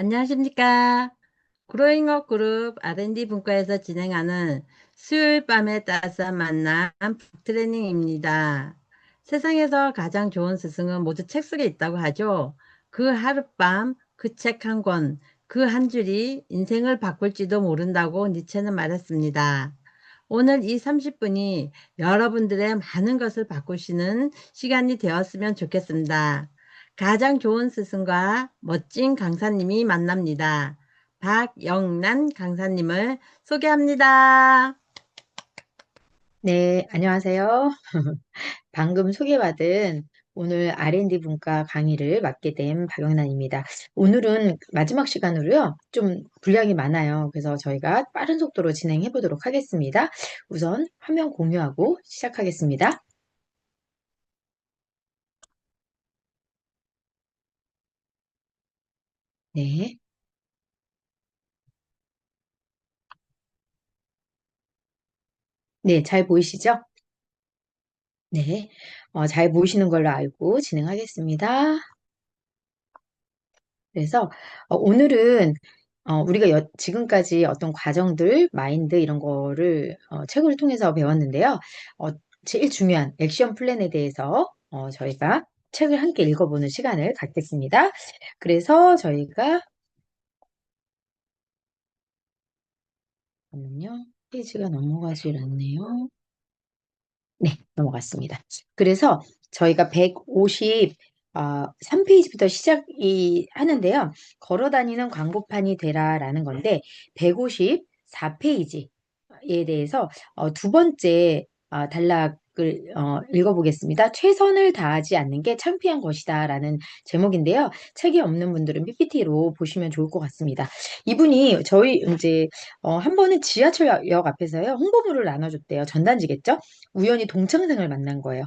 안녕하십니까. 그로잉업 그룹 R&D 분과에서 진행하는 수요일 밤의 따스한 만남 트레이닝입니다. 세상에서 가장 좋은 스승은 모두 책 속에 있다고 하죠. 그 하룻밤, 그 책 한 권, 그 한 줄이 인생을 바꿀지도 모른다고 니체는 말했습니다. 오늘 이 30분이 여러분들의 많은 것을 바꾸시는 시간이 되었으면 좋겠습니다. 가장 좋은 스승과 멋진 강사님이 만납니다. 박영란 강사님을 소개합니다. 네, 안녕하세요. 방금 소개받은 오늘 R&D 분과 강의를 맡게 된 박영란입니다. 오늘은 마지막 시간으로요. 좀 분량이 많아요. 그래서 저희가 빠른 속도로 진행해 보도록 하겠습니다. 우선 화면 공유하고 시작하겠습니다. 네. 네, 잘 보이시죠? 네. 잘 보이시는 걸로 알고 진행하겠습니다. 그래서 오늘은 우리가 지금까지 어떤 과정들, 마인드 이런 거를 책을 통해서 배웠는데요. 어, 제일 중요한 액션 플랜에 대해서 저희가 책을 함께 읽어보는 시간을 갖겠습니다. 그래서 저희가 잠깐만요. 페이지가 넘어가질 않네요. 네, 넘어갔습니다. 그래서 저희가 3페이지부터 시작이 하는데요. 걸어 다니는 광고판이 되라라는 건데, 154페이지에 대해서 두 번째 단락을 읽어보겠습니다. 최선을 다하지 않는 게 창피한 것이다라는 제목인데요. 책이 없는 분들은 PPT로 보시면 좋을 것 같습니다. 이분이 저희 이제 한 번은 지하철역 앞에서요. 홍보물을 나눠줬대요. 전단지겠죠? 우연히 동창생을 만난 거예요.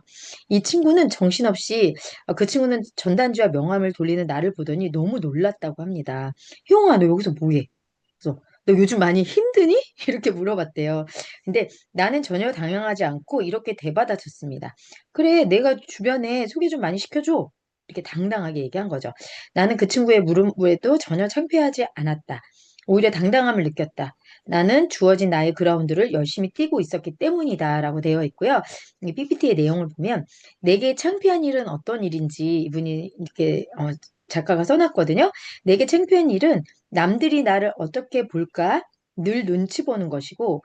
이 친구는 정신없이 그 친구는 전단지와 명함을 돌리는 나를 보더니 너무 놀랐다고 합니다. 형아, 너 여기서 뭐해? 그래서 너 요즘 많이 힘드니? 이렇게 물어봤대요. 근데 나는 전혀 당황하지 않고 이렇게 대받아쳤습니다. 그래, 내가 주변에 소개 좀 많이 시켜줘. 이렇게 당당하게 얘기한 거죠. 나는 그 친구의 물음에도 전혀 창피하지 않았다. 오히려 당당함을 느꼈다. 나는 주어진 나의 그라운드를 열심히 뛰고 있었기 때문이다라고 되어 있고요. 이 PPT의 내용을 보면 내게 창피한 일은 어떤 일인지 이분이 이렇게 작가가 써놨거든요. 내게 창피한 일은 남들이 나를 어떻게 볼까 늘 눈치 보는 것이고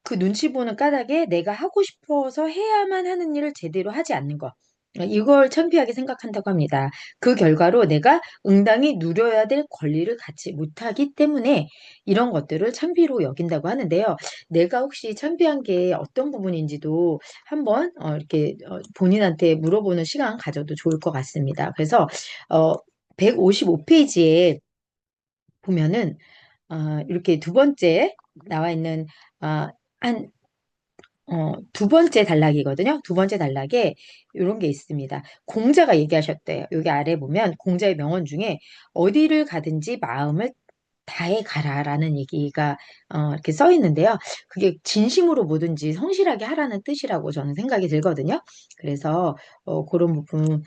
그 눈치 보는 까닭에 내가 하고 싶어서 해야만 하는 일을 제대로 하지 않는 것. 이걸 창피하게 생각한다고 합니다. 그 결과로 내가 응당히 누려야 될 권리를 갖지 못하기 때문에 이런 것들을 창피로 여긴다고 하는데요. 내가 혹시 창피한 게 어떤 부분인지도 한번 이렇게 본인한테 물어보는 시간 가져도 좋을 것 같습니다. 그래서 155페이지에 보면은 이렇게 두 번째 나와 있는 한 두 번째 단락이거든요. 두 번째 단락에 이런 게 있습니다. 공자가 얘기하셨대요. 여기 아래 보면 공자의 명언 중에 어디를 가든지 마음을 다해 가라라는 얘기가 이렇게 써 있는데요. 그게 진심으로 뭐든지 성실하게 하라는 뜻이라고 저는 생각이 들거든요. 그래서 그런 부분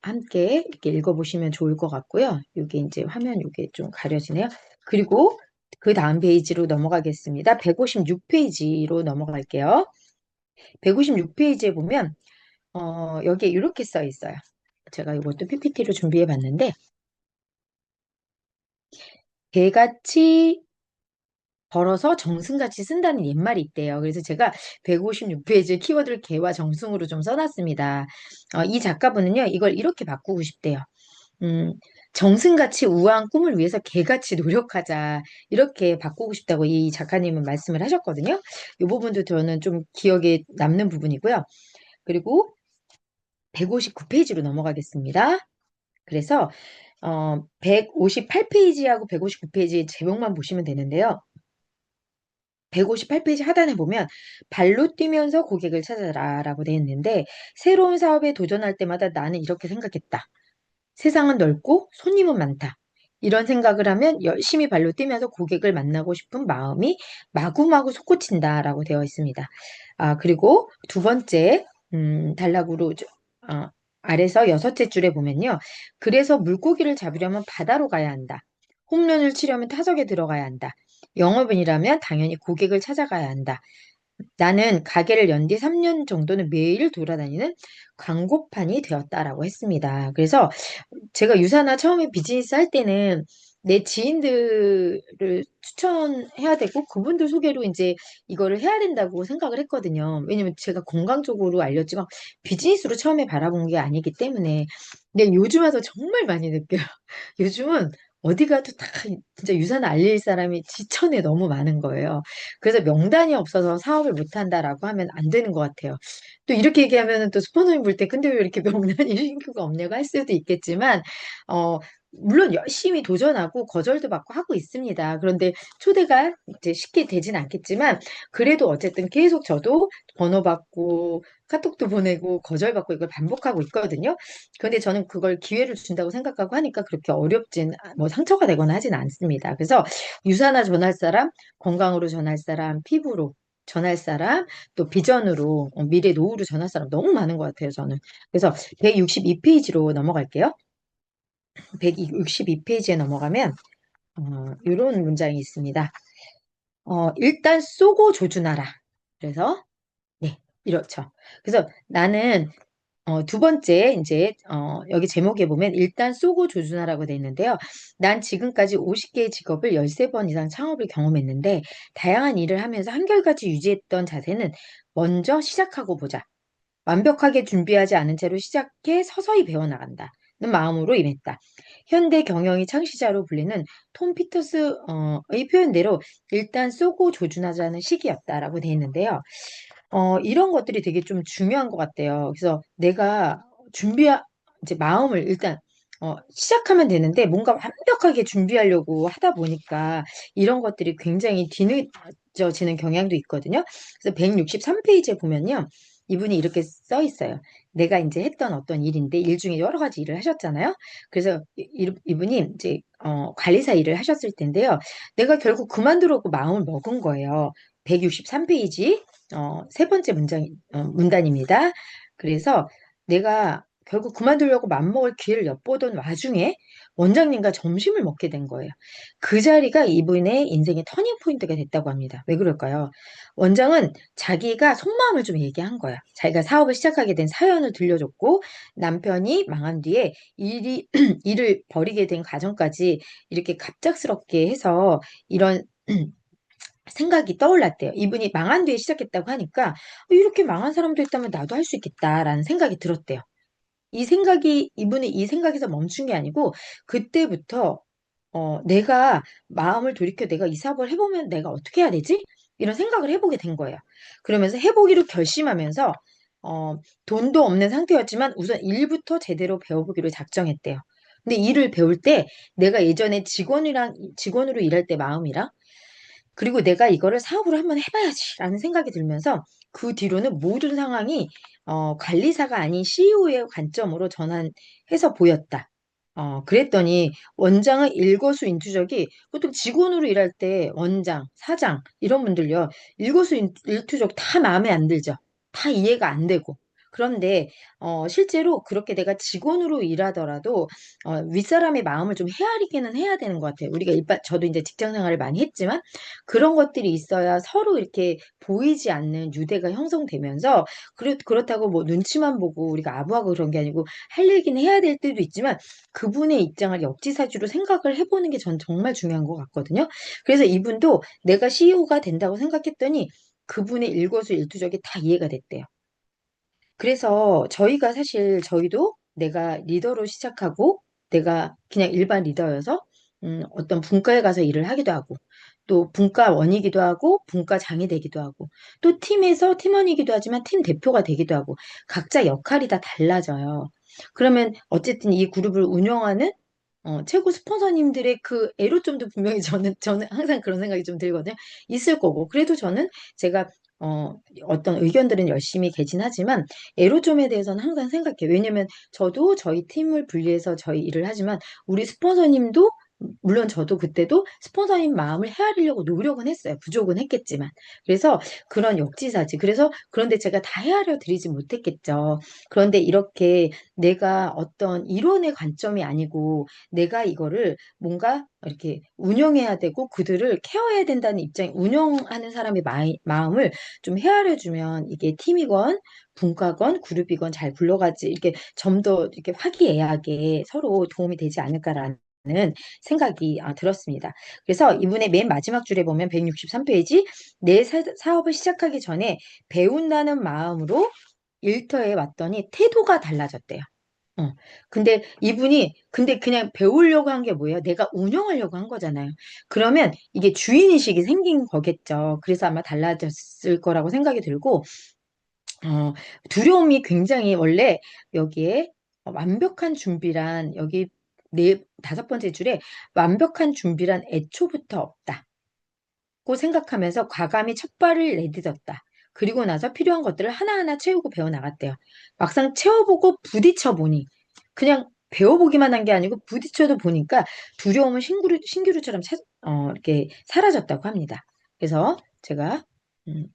함께 이렇게 읽어보시면 좋을 것 같고요. 이게 이제 화면 이게 좀 가려지네요. 그리고 그 다음 페이지로 넘어가겠습니다. 156페이지로 넘어갈게요. 156페이지에 보면 여기에 이렇게 써 있어요. 제가 이것도 PPT로 준비해 봤는데 개같이 벌어서 정승같이 쓴다는 옛말이 있대요. 그래서 제가 156페이지 키워드를 개와 정승으로 좀 써놨습니다. 이 작가분은요, 이걸 이렇게 바꾸고 싶대요. 음, 정승같이 우아한 꿈을 위해서 개같이 노력하자. 이렇게 바꾸고 싶다고 이 작가님은 말씀을 하셨거든요. 이 부분도 저는 좀 기억에 남는 부분이고요. 그리고 159페이지로 넘어가겠습니다. 그래서 158페이지하고 159페이지 제목만 보시면 되는데요. 158페이지 하단에 보면 발로 뛰면서 고객을 찾아라라고 되어 있는데 새로운 사업에 도전할 때마다 나는 이렇게 생각했다. 세상은 넓고 손님은 많다. 이런 생각을 하면 열심히 발로 뛰면서 고객을 만나고 싶은 마음이 마구마구 솟구친다라고 되어 있습니다. 그리고 두 번째 단락으로 아래서 여섯째 줄에 보면요. 그래서 물고기를 잡으려면 바다로 가야 한다. 홈런을 치려면 타석에 들어가야 한다. 영업인이라면 당연히 고객을 찾아가야 한다. 나는 가게를 연뒤 3년 정도는 매일 돌아다니는 광고판이 되었다라고 했습니다. 그래서 제가 유사나 처음에 비즈니스 할 때는 내 지인들을 추천해야 되고 그분들 소개로 이제 이거를 해야 된다고 생각을 했거든요. 왜냐면 제가 건강적으로 알렸지만 비즈니스로 처음에 바라본 게 아니기 때문에. 근데 요즘 와서 정말 많이 느껴요. 요즘은 어디 가도 다 진짜 유산 알릴 사람이 지천에 너무 많은 거예요. 그래서 명단이 없어서 사업을 못 한다라고 하면 안 되는 것 같아요. 또 이렇게 얘기하면은 또 스폰서님 볼 때 근데 왜 이렇게 명단이 신규가 없냐고 할 수도 있겠지만, 어, 물론 열심히 도전하고 거절도 받고 하고 있습니다. 그런데 초대가 이제 쉽게 되진 않겠지만, 그래도 어쨌든 계속 저도 번호 받고 카톡도 보내고 거절받고 이걸 반복하고 있거든요. 그런데 저는 그걸 기회를 준다고 생각하고 하니까 그렇게 어렵진, 뭐 상처가 되거나 하진 않습니다. 그래서 유사나 전할 사람, 건강으로 전할 사람, 피부로 전할 사람, 또 비전으로, 미래 노후로 전할 사람 너무 많은 것 같아요, 저는. 그래서 162페이지로 넘어갈게요. 162페이지에 넘어가면, 이런 문장이 있습니다. 일단 쏘고 조준하라. 그래서, 네, 이렇죠. 그래서 나는 두 번째, 이제, 여기 제목에 보면 일단 쏘고 조준하라고 돼 있는데요. 난 지금까지 50개의 직업을 13번 이상 창업을 경험했는데, 다양한 일을 하면서 한결같이 유지했던 자세는 먼저 시작하고 보자. 완벽하게 준비하지 않은 채로 시작해 서서히 배워나간다는 마음으로 임했다. 현대 경영의 창시자로 불리는 톰 피터스의 표현대로 일단 쏘고 조준하자는 시기였다라고 돼 있는데요. 이런 것들이 되게 좀 중요한 것 같아요. 그래서 내가 준비, 이제 마음을 일단, 시작하면 되는데 뭔가 완벽하게 준비하려고 하다 보니까 이런 것들이 굉장히 뒤늦어지는 경향도 있거든요. 그래서 163페이지에 보면요. 이분이 이렇게 써 있어요. 내가 이제 했던 어떤 일인데 일 중에 여러 가지 일을 하셨잖아요. 그래서 이분이 이제 관리사 일을 하셨을 텐데요. 내가 결국 그만두려고 마음을 먹은 거예요. 163페이지 세 번째 문단입니다. 그래서 내가 결국 그만두려고 맘먹을 기회를 엿보던 와중에 원장님과 점심을 먹게 된 거예요. 그 자리가 이분의 인생의 터닝 포인트가 됐다고 합니다. 왜 그럴까요? 원장은 자기가 속마음을 좀 얘기한 거야. 자기가 사업을 시작하게 된 사연을 들려줬고 남편이 망한 뒤에 일을 버리게 된 과정까지 이렇게 갑작스럽게 해서 이런 생각이 떠올랐대요. 이분이 망한 뒤에 시작했다고 하니까 이렇게 망한 사람도 있다면 나도 할 수 있겠다라는 생각이 들었대요. 이분이 이 생각에서 멈춘 게 아니고 그때부터 내가 마음을 돌이켜 내가 이 사업을 해보면 내가 어떻게 해야 되지? 이런 생각을 해보게 된 거예요. 그러면서 해보기로 결심하면서 돈도 없는 상태였지만 우선 일부터 제대로 배워보기로 작정했대요. 근데 일을 배울 때 내가 예전에 직원으로 일할 때 마음이랑 그리고 내가 이거를 사업으로 한번 해봐야지라는 생각이 들면서 그 뒤로는 모든 상황이 관리사가 아닌 CEO의 관점으로 전환해서 보였다. 그랬더니 원장의 일거수일투족이 보통 직원으로 일할 때 원장, 사장 이런 분들요. 일거수일투족 다 마음에 안 들죠. 다 이해가 안 되고. 그런데 실제로 그렇게 내가 직원으로 일하더라도 윗사람의 마음을 좀 헤아리기는 해야 되는 것 같아요. 우리가 저도 이제 직장 생활을 많이 했지만 그런 것들이 있어야 서로 이렇게 보이지 않는 유대가 형성되면서 그렇다고 뭐 눈치만 보고 우리가 아부하고 그런 게 아니고 할 얘기는 해야 될 때도 있지만 그분의 입장을 역지사지로 생각을 해보는 게 전 정말 중요한 것 같거든요. 그래서 이분도 내가 CEO가 된다고 생각했더니 그분의 일거수일투족이 다 이해가 됐대요. 그래서 저희가 사실 저희도 내가 리더로 시작하고 내가 그냥 일반 리더여서 어떤 분과에 가서 일을 하기도 하고 또 분과원이기도 하고 분과장이 되기도 하고 또 팀에서 팀원이기도 하지만 팀 대표가 되기도 하고 각자 역할이 다 달라져요. 그러면 어쨌든 이 그룹을 운영하는 최고 스폰서님들의 그 애로점도 분명히 저는 항상 그런 생각이 좀 들거든요. 있을 거고. 그래도 저는 제가 어떤 의견들은 열심히 개진하지만 애로점에 대해서는 항상 생각해요. 왜냐면 저도 저희 팀을 분리해서 저희 일을 하지만 우리 스폰서님도 물론 저도 그때도 스폰서님 마음을 헤아리려고 노력은 했어요. 부족은 했겠지만. 그래서 그런 역지사지. 그래서 그런데 제가 다 헤아려 드리지 못했겠죠. 그런데 이렇게 내가 어떤 이론의 관점이 아니고 내가 이거를 뭔가 이렇게 운영해야 되고 그들을 케어해야 된다는 입장에 운영하는 사람의 마음을 좀 헤아려 주면 이게 팀이건 분과건 그룹이건 잘 굴러가지 이렇게 좀 더 이렇게 화기애애하게 서로 도움이 되지 않을까라는 생각이 들었습니다. 그래서 이분의 맨 마지막 줄에 보면 163페이지 내 사업을 시작하기 전에 배운다는 마음으로 일터에 왔더니 태도가 달라졌대요. 어. 근데 이분이 근데 그냥 배우려고 한 게 뭐예요? 내가 운영하려고 한 거잖아요. 그러면 이게 주인의식이 생긴 거겠죠. 그래서 아마 달라졌을 거라고 생각이 들고 어, 두려움이 굉장히 원래 여기에 완벽한 준비란 여기 다섯 번째 줄에 완벽한 준비란 애초부터 없다고 생각하면서 과감히 첫 발을 내딛었다. 그리고 나서 필요한 것들을 하나하나 채우고 배워 나갔대요. 막상 채워보고 부딪혀 보니 그냥 배워보기만 한 게 아니고 부딪혀도 보니까 두려움은 신기루처럼 이렇게 사라졌다고 합니다. 그래서 제가 음,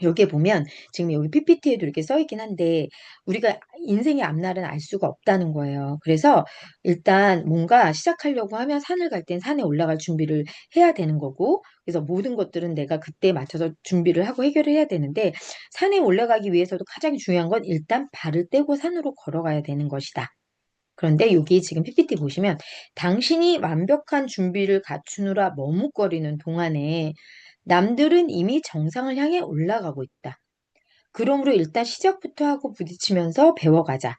여기에 보면 지금 여기 PPT에도 이렇게 써 있긴 한데 우리가 인생의 앞날은 알 수가 없다는 거예요. 그래서 일단 뭔가 시작하려고 하면 산을 갈 땐 산에 올라갈 준비를 해야 되는 거고 그래서 모든 것들은 내가 그때에 맞춰서 준비를 하고 해결을 해야 되는데 산에 올라가기 위해서도 가장 중요한 건 일단 발을 떼고 산으로 걸어가야 되는 것이다. 그런데 여기 지금 PPT 보시면 당신이 완벽한 준비를 갖추느라 머뭇거리는 동안에 남들은 이미 정상을 향해 올라가고 있다. 그러므로 일단 시작부터 하고 부딪히면서 배워가자.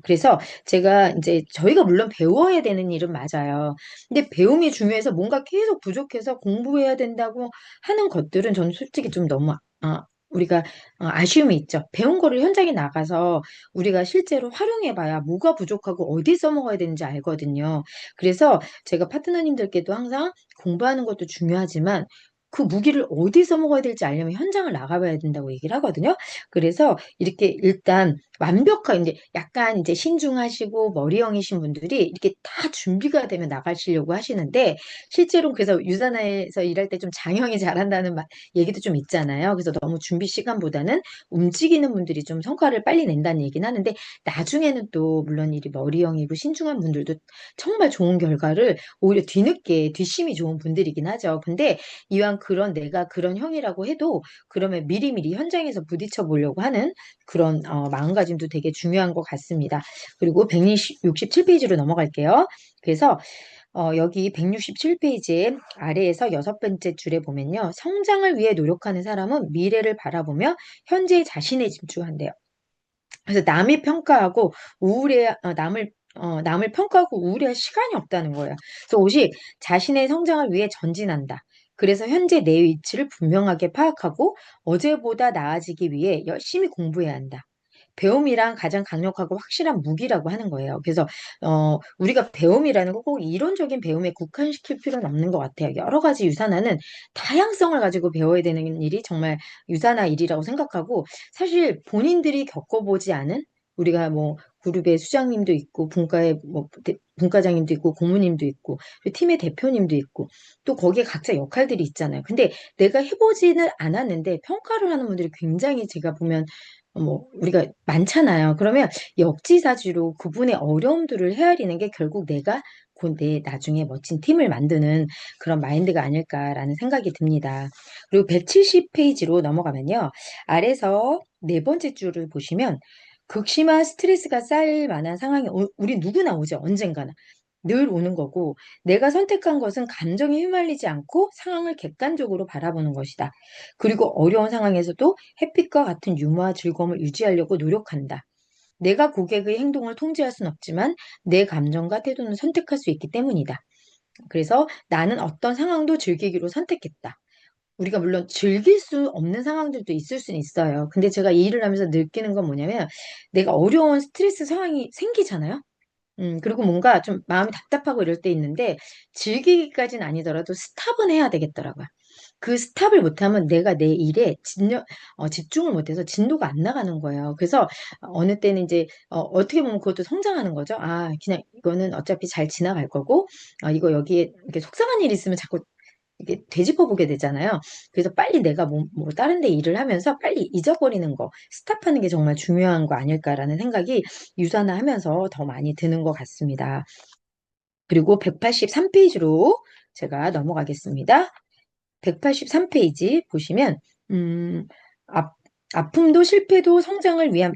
그래서 제가 이제 저희가 물론 배워야 되는 일은 맞아요. 근데 배움이 중요해서 뭔가 계속 부족해서 공부해야 된다고 하는 것들은 저는 솔직히 좀 너무 우리가 아쉬움이 있죠. 배운 거를 현장에 나가서 우리가 실제로 활용해봐야 뭐가 부족하고 어디 써먹어야 되는지 알거든요. 그래서 제가 파트너님들께도 항상 공부하는 것도 중요하지만 그 무기를 어디 써먹어야 될지 알려면 현장을 나가봐야 된다고 얘기를 하거든요. 그래서 이렇게 일단 완벽한 이제 약간 이제 신중하시고 머리형이신 분들이 이렇게 다 준비가 되면 나가시려고 하시는데 실제로 그래서 유산에서 일할 때 좀 장형이 잘한다는 얘기도 좀 있잖아요. 그래서 너무 준비 시간보다는 움직이는 분들이 좀 성과를 빨리 낸다는 얘기는 하는데 나중에는 또 물론 이 머리형이고 신중한 분들도 정말 좋은 결과를 오히려 뒤늦게 뒷심이 좋은 분들이긴 하죠. 근데 이왕 그런 내가 그런 형이라고 해도 그러면 미리미리 현장에서 부딪혀 보려고 하는 그런 마음가짐도 되게 중요한 것 같습니다. 그리고 167페이지로 넘어갈게요. 그래서 여기 167페이지에 아래에서 여섯 번째 줄에 보면요. 성장을 위해 노력하는 사람은 미래를 바라보며 현재 자신에 집중한대요. 그래서 남이 평가하고 남을 평가하고 우울해할 시간이 없다는 거예요. 그래서 오직 자신의 성장을 위해 전진한다. 그래서 현재 내 위치를 분명하게 파악하고 어제보다 나아지기 위해 열심히 공부해야 한다. 배움이란 가장 강력하고 확실한 무기라고 하는 거예요. 그래서 우리가 배움이라는 거 꼭 이론적인 배움에 국한시킬 필요는 없는 것 같아요. 여러 가지 유산화는 다양성을 가지고 배워야 되는 일이 정말 유산화 일이라고 생각하고 사실 본인들이 겪어보지 않은 우리가 뭐 그룹의 수장님도 있고 분과의 뭐 분과장님도 있고 고모님도 있고 팀의 대표님도 있고 또 거기에 각자 역할들이 있잖아요. 근데 내가 해보지는 않았는데 평가를 하는 분들이 굉장히 제가 보면 뭐 우리가 많잖아요. 그러면 역지사지로 그분의 어려움들을 헤아리는 게 결국 내가 곧 내 나중에 멋진 팀을 만드는 그런 마인드가 아닐까라는 생각이 듭니다. 그리고 170페이지로 넘어가면요. 아래서 네 번째 줄을 보시면 극심한 스트레스가 쌓일 만한 상황이 우리 누구나 오죠. 언젠가는. 늘 오는 거고 내가 선택한 것은 감정에 휘말리지 않고 상황을 객관적으로 바라보는 것이다. 그리고 어려운 상황에서도 햇빛과 같은 유머와 즐거움을 유지하려고 노력한다. 내가 고객의 행동을 통제할 수는 없지만 내 감정과 태도는 선택할 수 있기 때문이다. 그래서 나는 어떤 상황도 즐기기로 선택했다. 우리가 물론 즐길 수 없는 상황들도 있을 수는 있어요. 근데 제가 이 일을 하면서 느끼는 건 뭐냐면 내가 어려운 스트레스 상황이 생기잖아요. 그리고 뭔가 좀 마음이 답답하고 이럴 때 있는데 즐기기까지는 아니더라도 스탑은 해야 되겠더라고요. 그 스탑을 못하면 내가 내 일에 집중을 못해서 진도가 안 나가는 거예요. 그래서 어느 때는 이제 어떻게 보면 그것도 성장하는 거죠. 아, 그냥 이거는 어차피 잘 지나갈 거고, 이거 여기에 이렇게 속상한 일이 있으면 자꾸 이게 되짚어 보게 되잖아요. 그래서 빨리 내가 뭐 다른 데 일을 하면서 빨리 잊어버리는 거, 스탑하는 게 정말 중요한 거 아닐까라는 생각이 유산하면서 더 많이 드는 것 같습니다. 그리고 183페이지로 제가 넘어가겠습니다. 183페이지 보시면, 음, 아, 아픔도 실패도 성장을 위한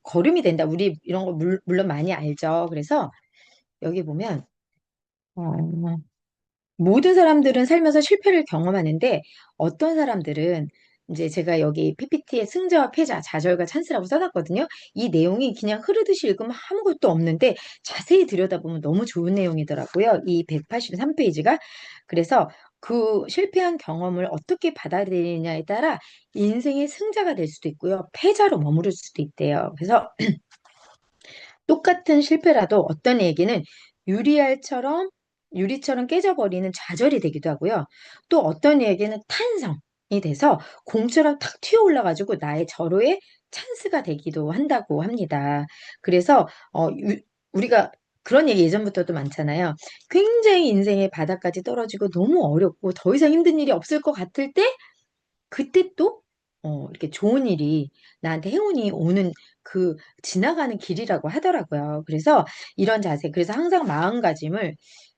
걸음이 된다. 우리 이런 거 물론 많이 알죠. 그래서 여기 보면, 어, 모든 사람들은 살면서 실패를 경험하는데 어떤 사람들은 이제 제가 여기 PPT에 승자와 패자, 좌절과 찬스라고 써놨거든요. 이 내용이 그냥 흐르듯이 읽으면 아무것도 없는데 자세히 들여다보면 너무 좋은 내용이더라고요. 이 183페이지가. 그래서 그 실패한 경험을 어떻게 받아들이냐에 따라 인생의 승자가 될 수도 있고요. 패자로 머무를 수도 있대요. 그래서 똑같은 실패라도 어떤 얘기는 유리알처럼 유리처럼 깨져버리는 좌절이 되기도 하고요. 또 어떤 얘기는 탄성이 돼서 공처럼 탁 튀어 올라가지고 나의 절호의 찬스가 되기도 한다고 합니다. 그래서 우리가 그런 얘기 예전부터도 많잖아요. 굉장히 인생의 바닥까지 떨어지고 너무 어렵고 더 이상 힘든 일이 없을 것 같을 때 그때 또 이렇게 좋은 일이 나한테 행운이 오는 그 지나가는 길이라고 하더라고요. 그래서 이런 자세, 그래서 항상 마음가짐을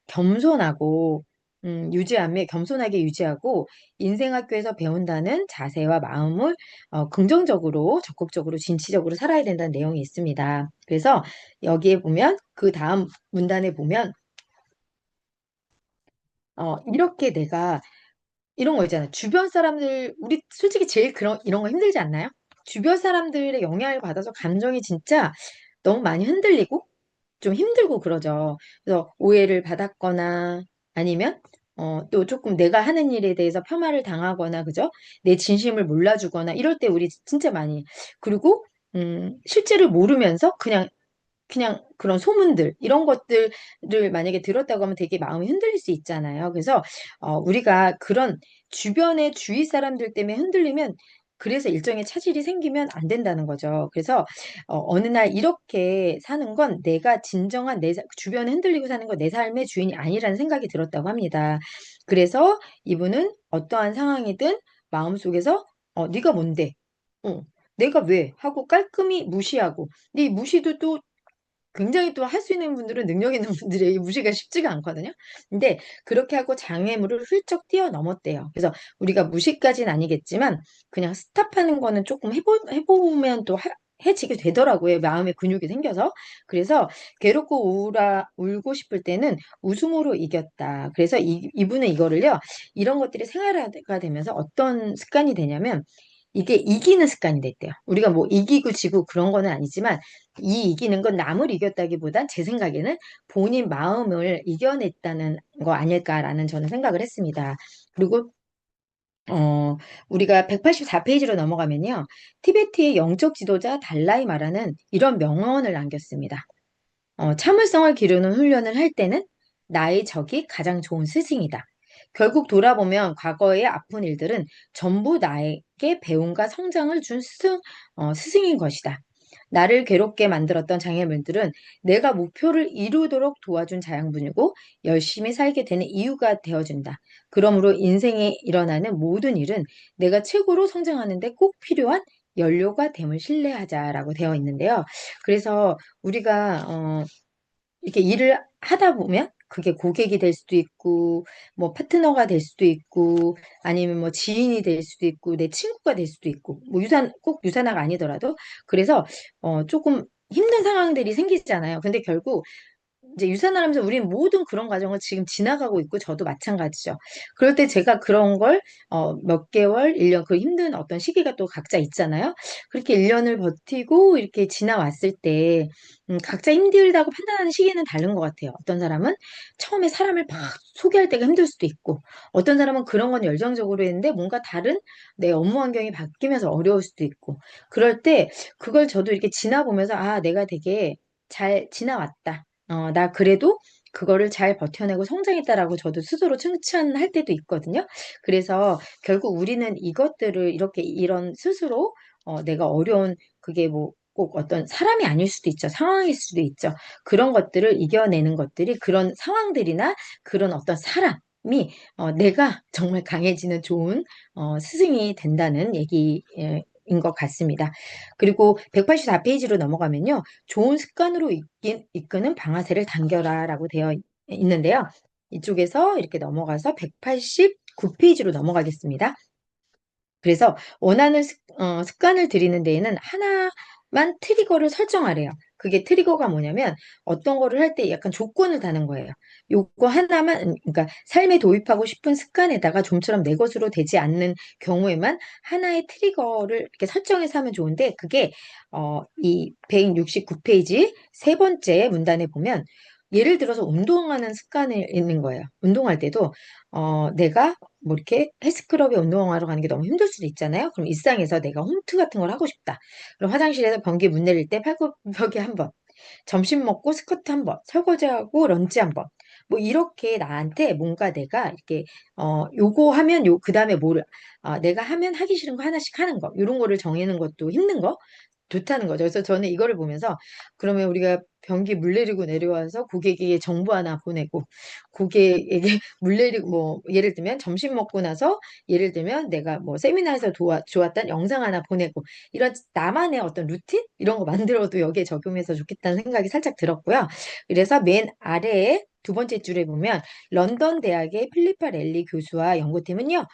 겸손하고 유지하며 겸손하게 유지하고 인생학교에서 배운다는 자세와 마음을 긍정적으로 적극적으로 진취적으로 살아야 된다는 내용이 있습니다. 그래서 여기에 보면 그 다음 문단에 보면 이렇게 내가 이런 거 있잖아요. 주변 사람들, 우리 솔직히 제일 이런 거 힘들지 않나요? 주변 사람들의 영향을 받아서 감정이 진짜 너무 많이 흔들리고 좀 힘들고 그러죠. 그래서 오해를 받았거나 아니면 또 조금 내가 하는 일에 대해서 폄하를 당하거나 그죠? 내 진심을 몰라주거나 이럴 때 우리 진짜 많이 그리고 실제를 모르면서 그냥 그런 소문들, 이런 것들을 만약에 들었다고 하면 되게 마음이 흔들릴 수 있잖아요. 그래서, 우리가 그런 주변의 주위 사람들 때문에 흔들리면, 그래서 일정의 차질이 생기면 안 된다는 거죠. 그래서, 어느 날 이렇게 사는 건 내가 진정한 주변에 흔들리고 사는 건 내 삶의 주인이 아니라는 생각이 들었다고 합니다. 그래서 이분은 어떠한 상황이든 마음속에서, 네가 뭔데? 어, 내가 왜? 하고 깔끔히 무시하고, 근데 이 무시도 또 굉장히 또 할 수 있는 분들은 능력 있는 분들에게 무시가 쉽지가 않거든요. 근데 그렇게 하고 장애물을 훌쩍 뛰어넘었대요. 그래서 우리가 무시까지는 아니겠지만 그냥 스탑하는 거는 조금 해보면 또 해지게 되더라고요. 마음의 근육이 생겨서. 그래서 괴롭고 울고 싶을 때는 웃음으로 이겼다. 그래서 이분은 이거를요. 이런 것들이 생활화가 되면서 어떤 습관이 되냐면 이게 이기는 습관이 됐대요. 우리가 뭐 이기고 지고 그런 거는 아니지만 이 이기는 건 남을 이겼다기보단 제 생각에는 본인 마음을 이겨냈다는 거 아닐까라는 저는 생각을 했습니다. 그리고 우리가 184페이지로 넘어가면요. 티베트의 영적 지도자 달라이마라는 이런 명언을 남겼습니다. 참을성을 기르는 훈련을 할 때는 나의 적이 가장 좋은 스승이다. 결국 돌아보면 과거의 아픈 일들은 전부 나에게 배움과 성장을 준 스승인 것이다. 나를 괴롭게 만들었던 장애물들은 내가 목표를 이루도록 도와준 자양분이고 열심히 살게 되는 이유가 되어준다. 그러므로 인생에 일어나는 모든 일은 내가 최고로 성장하는 데 꼭 필요한 연료가 됨을 신뢰하자라고 되어 있는데요. 그래서 우리가 이렇게 일을 하다 보면 그게 고객이 될 수도 있고 뭐 파트너가 될 수도 있고 아니면 뭐 지인이 될 수도 있고 내 친구가 될 수도 있고 뭐 꼭 유산화가 아니더라도 그래서 조금 힘든 상황들이 생기잖아요. 근데 결국 이제 유산을 하면서 우리는 모든 그런 과정을 지금 지나가고 있고 저도 마찬가지죠. 그럴 때 제가 그런 걸 몇 개월, 1년 그 힘든 어떤 시기가 또 각자 있잖아요. 그렇게 1년을 버티고 이렇게 지나왔을 때 각자 힘들다고 판단하는 시기는 다른 것 같아요. 어떤 사람은 처음에 사람을 막 소개할 때가 힘들 수도 있고 어떤 사람은 그런 건 열정적으로 했는데 뭔가 다른 내 업무 환경이 바뀌면서 어려울 수도 있고 그럴 때 그걸 저도 이렇게 지나보면서 아, 내가 되게 잘 지나왔다. 나 그래도 그거를 잘 버텨내고 성장했다라고 저도 스스로 칭찬할 때도 있거든요. 그래서 결국 우리는 이것들을 이렇게 이런 스스로 내가 어려운 그게 뭐 꼭 어떤 사람이 아닐 수도 있죠. 상황일 수도 있죠. 그런 것들을 이겨내는 것들이 그런 상황들이나 그런 어떤 사람이 내가 정말 강해지는 좋은 스승이 된다는 얘기인 것 같습니다. 그리고 184페이지로 넘어가면요. 좋은 습관으로 이끄는 방아쇠를 당겨라라고 되어 있는데요. 이쪽에서 이렇게 넘어가서 189페이지로 넘어가겠습니다. 그래서 원하는 습관을 들이는 데에는 하나만 트리거를 설정하래요. 그게 트리거가 뭐냐면 어떤 거를 할 때 약간 조건을 다는 거예요. 요거 하나만, 그러니까 삶에 도입하고 싶은 습관에다가 좀처럼 내 것으로 되지 않는 경우에만 하나의 트리거를 이렇게 설정해서 하면 좋은데 그게 이 169페이지 세 번째 문단에 보면 예를 들어서 운동하는 습관이 있는 거예요. 운동할 때도 내가 뭐 이렇게 헬스클럽에 운동하러 가는 게 너무 힘들 수도 있잖아요. 그럼 일상에서 내가 홈트 같은 걸 하고 싶다. 그럼 화장실에서 변기 문 내릴 때 팔굽혀펴기 한 번, 점심 먹고 스쿼트 한 번, 설거지하고 런지 한 번. 뭐 이렇게 나한테 뭔가 내가 이렇게 요거 하면 그다음에 뭐를 내가 하면 하기 싫은 거 하나씩 하는 거. 이런 거를 정해는 것도 힘든 거. 좋다는 거죠. 그래서 저는 이거를 보면서 그러면 우리가 변기 물 내리고 내려와서 고객에게 정보 하나 보내고 고객에게 물 내리고 뭐 예를 들면 점심 먹고 나서 예를 들면 내가 뭐 세미나에서 좋았던 영상 하나 보내고 이런 나만의 어떤 루틴 이런 거 만들어도 여기에 적용해서 좋겠다는 생각이 살짝 들었고요. 그래서 맨 아래에 두 번째 줄에 보면 런던 대학의 필리파 렐리 교수와 연구팀은요.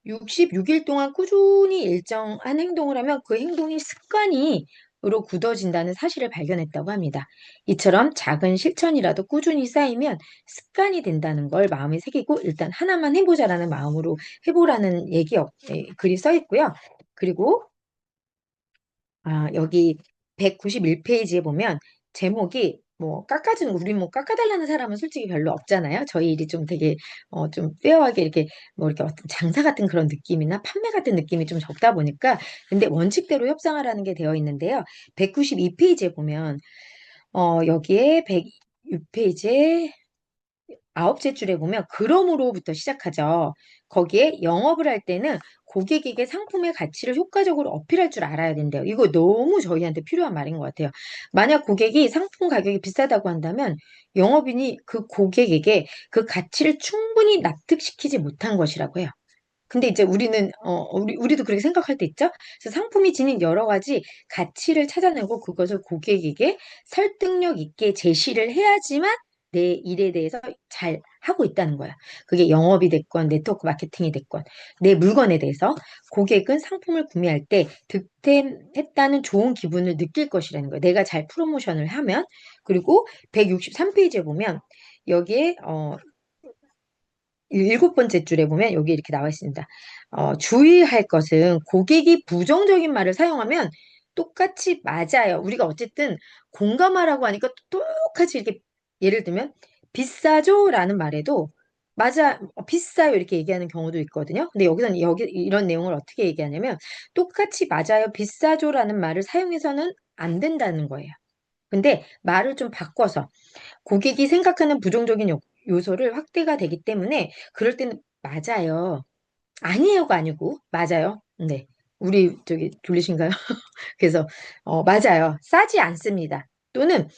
66일 동안 꾸준히 일정한 행동을 하면 그 행동이 습관이로 굳어진다는 사실을 발견했다고 합니다. 이처럼 작은 실천이라도 꾸준히 쌓이면 습관이 된다는 걸 마음에 새기고 일단 하나만 해보자라는 마음으로 해보라는 글이 써 있고요. 그리고 여기 191페이지에 보면 제목이 뭐 깎아주는 우리 뭐 깎아달라는 사람은 솔직히 별로 없잖아요. 저희 일이 좀 되게 좀 페어하게 이렇게 뭐 이렇게 어떤 장사 같은 그런 느낌이나 판매 같은 느낌이 좀 적다 보니까 근데 원칙대로 협상하라는 게 되어 있는데요. 192페이지에 보면 여기에 106페이지에 아홉째 줄에 보면 그럼으로부터 시작하죠. 거기에 영업을 할 때는 고객에게 상품의 가치를 효과적으로 어필할 줄 알아야 된대요. 이거 너무 저희한테 필요한 말인 것 같아요. 만약 고객이 상품 가격이 비싸다고 한다면 영업인이 그 고객에게 그 가치를 충분히 납득시키지 못한 것이라고 해요. 근데 이제 우리도 그렇게 생각할 때 있죠? 그래서 상품이 지닌 여러 가지 가치를 찾아내고 그것을 고객에게 설득력 있게 제시를 해야지만 내 일에 대해서 잘 하고 있다는 거야. 그게 영업이 됐건 네트워크 마케팅이 됐건 내 물건에 대해서 고객은 상품을 구매할 때 득템했다는 좋은 기분을 느낄 것이라는 거야. 내가 잘 프로모션을 하면 그리고 163페이지에 보면 여기에 일곱 번째 줄에 보면 여기 이렇게 나와 있습니다. 주의할 것은 고객이 부정적인 말을 사용하면 똑같이 맞아요. 우리가 어쨌든 공감하라고 하니까 똑같이 이렇게 예를 들면 비싸죠? 라는 말에도 맞아, 비싸요. 이렇게 얘기하는 경우도 있거든요. 근데 여기서는 여기 이런 내용을 어떻게 얘기하냐면 똑같이 맞아요. 비싸죠? 라는 말을 사용해서는 안 된다는 거예요. 근데 말을 좀 바꿔서 고객이 생각하는 부정적인 요소를 확대가 되기 때문에 그럴 때는 맞아요. 아니에요가 아니고 맞아요. 네. 우리 저기 졸리신가요? 그래서 맞아요. 싸지 않습니다. 또는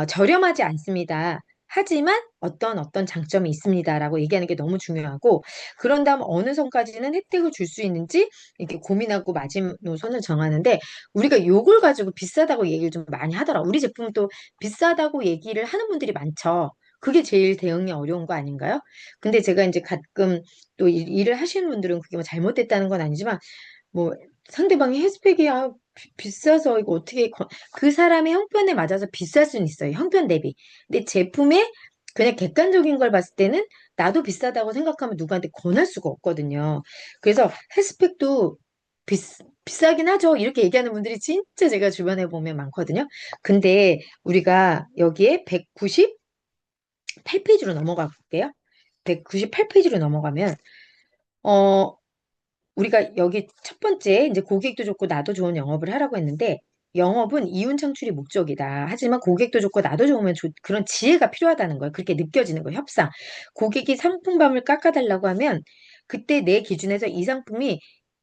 저렴하지 않습니다. 하지만 어떤 장점이 있습니다라고 얘기하는 게 너무 중요하고 그런 다음 어느 선까지는 혜택을 줄 수 있는지 이렇게 고민하고 마지노선을 정하는데 우리가 요걸 가지고 비싸다고 얘기를 좀 많이 하더라. 우리 제품도 비싸다고 얘기를 하는 분들이 많죠. 그게 제일 대응이 어려운 거 아닌가요? 근데 제가 이제 가끔 또 일을 하시는 분들은 그게 뭐 잘못됐다는 건 아니지만 뭐 상대방이 헬스팩이 비싸서 이거 어떻게 그 사람의 형편에 맞아서 비쌀 수는 있어요. 형편 대비. 근데 제품의 그냥 객관적인 걸 봤을 때는 나도 비싸다고 생각하면 누구한테 권할 수가 없거든요. 그래서 헬스팩도 비싸긴 하죠. 이렇게 얘기하는 분들이 진짜 제가 주변에 보면 많거든요. 근데 우리가 여기에 198페이지로 넘어가 볼게요. 198페이지로 넘어가면 어 우리가 여기 첫 번째 이제 고객도 좋고 나도 좋은 영업을 하라고 했는데 영업은 이윤 창출이 목적이다. 하지만 고객도 좋고 나도 좋으면 그런 지혜가 필요하다는 거예요. 그렇게 느껴지는 거예요. 협상. 고객이 상품감을 깎아달라고 하면 그때 내 기준에서 이 상품이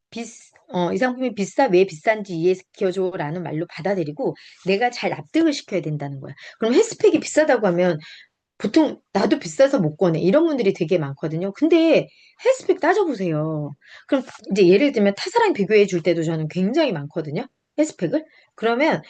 비싸, 왜 비싼지 이해시켜줘라는 말로 받아들이고 내가 잘 납득을 시켜야 된다는 거야. 그럼 헬스팩이 비싸다고 하면 보통 나도 비싸서 못 꺼내. 이런 분들이 되게 많거든요. 근데 헬스팩 따져보세요. 그럼 이제 예를 들면 타 사람 비교해 줄 때도 저는 굉장히 많거든요. 헬스팩을. 그러면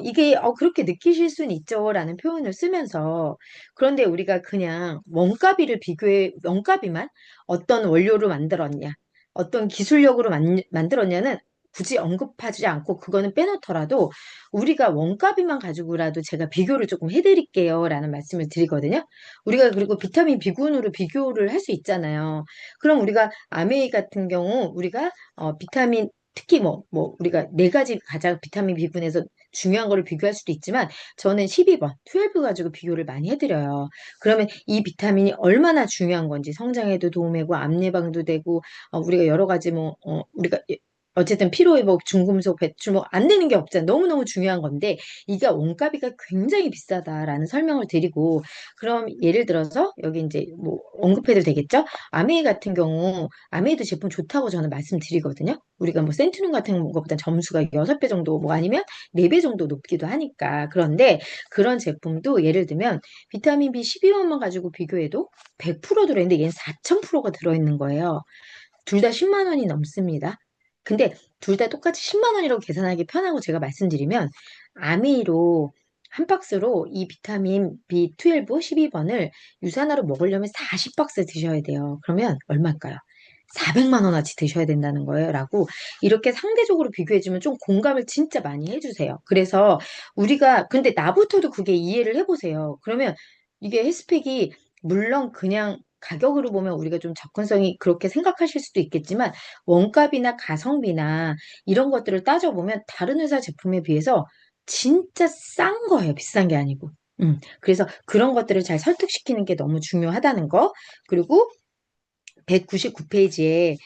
이게 그렇게 느끼실 수는 있죠라는 표현을 쓰면서 그런데 우리가 그냥 원가비만 어떤 원료로 만들었냐, 어떤 기술력으로 만들었냐는 굳이 언급하지 않고 그거는 빼놓더라도 우리가 원가비만 가지고라도 제가 비교를 조금 해드릴게요 라는 말씀을 드리거든요. 우리가 그리고 비타민 B군으로 비교를 할 수 있잖아요. 그럼 우리가 아메이 같은 경우 우리가 비타민 특히 우리가 네 가지 가장 비타민 B군에서 중요한 거를 비교할 수도 있지만 저는 12번, 12 가지고 비교를 많이 해드려요. 그러면 이 비타민이 얼마나 중요한 건지 성장에도 도움이 되고 암 예방도 되고 우리가 여러 가지 우리가 어쨌든 피로회복, 중금속 배출 안 되는 게 없잖아. 너무너무 중요한 건데 이게 원가비가 굉장히 비싸다라는 설명을 드리고 그럼 예를 들어서 여기 이제 언급해도 되겠죠? 아메이 같은 경우 아메이도 제품 좋다고 저는 말씀드리거든요. 우리가 센트룸 같은 것보다 점수가 6배 정도 아니면 4배 정도 높기도 하니까. 그런데 그런 제품도 예를 들면 비타민 B 12원만 가지고 비교해도 100% 들어있는데 얘는 4000%가 들어있는 거예요. 둘 다 10만 원이 넘습니다. 근데 둘 다 똑같이 10만 원이라고 계산하기 편하고 제가 말씀드리면 아미로 한 박스로 이 비타민 B12 12번을 유산화로 먹으려면 40박스 드셔야 돼요. 그러면 얼마일까요? 400만 원어치 드셔야 된다는 거예요. 라고 이렇게 상대적으로 비교해주면 좀 공감을 진짜 많이 해주세요. 그래서 근데 나부터도 그게 이해를 해보세요. 그러면 이게 헬스팩이 물론 그냥 가격으로 보면 우리가 좀 접근성이 그렇게 생각하실 수도 있겠지만 원가비나 가성비나 이런 것들을 따져보면 다른 회사 제품에 비해서 진짜 싼 거예요. 비싼 게 아니고. 그래서 그런 것들을 잘 설득시키는 게 너무 중요하다는 거. 그리고 199페이지에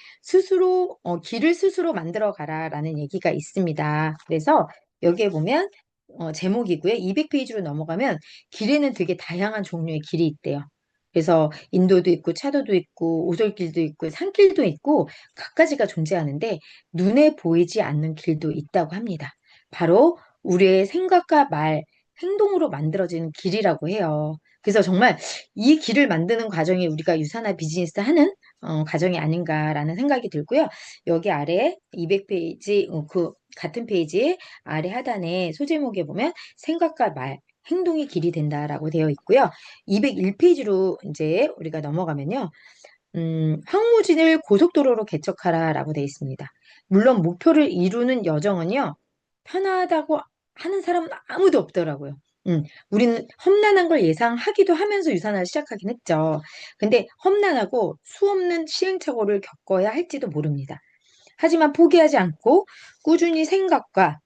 길을 스스로 만들어 가라라는 얘기가 있습니다. 그래서 여기에 보면 제목이고요. 200페이지로 넘어가면 길에는 되게 다양한 종류의 길이 있대요. 그래서 인도도 있고 차도도 있고 오솔길도 있고 산길도 있고 각가지가 존재하는데 눈에 보이지 않는 길도 있다고 합니다. 바로 우리의 생각과 말, 행동으로 만들어지는 길이라고 해요. 그래서 정말 이 길을 만드는 과정이 우리가 유산화 비즈니스 하는 과정이 아닌가라는 생각이 들고요. 여기 아래 200페이지, 그 같은 페이지 아래 하단에 소제목에 보면 생각과 말, 행동이 길이 된다라고 되어 있고요. 201페이지로 이제 우리가 넘어가면요. 황무진을 고속도로로 개척하라라고 되어 있습니다. 물론 목표를 이루는 여정은요. 편하다고 하는 사람은 아무도 없더라고요. 우리는 험난한 걸 예상하기도 하면서 유산화를 시작하긴 했죠. 근데 험난하고 수없는 시행착오를 겪어야 할지도 모릅니다. 하지만 포기하지 않고 꾸준히 생각과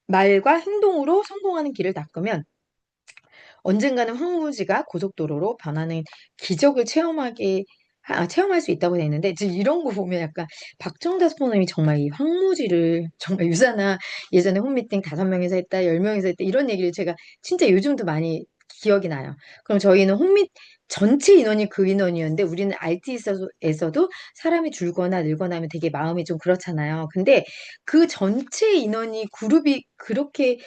말과 행동으로 성공하는 길을 닦으면 언젠가는 황무지가 고속도로로 변하는 기적을 체험할 수 있다고 되어 있는데, 지금 이런 거 보면 약간 박정다 스포너님이 정말 이 황무지를 정말 유사나 예전에 홈미팅 5명이서 했다, 10명이서 했다, 이런 얘기를 제가 진짜 요즘도 많이 기억이 나요. 그럼 저희는 전체 인원이 그 인원이었는데, 우리는 RT에서도 사람이 줄거나 늘거나 하면 되게 마음이 좀 그렇잖아요. 근데 그 전체 인원이 그룹이 그렇게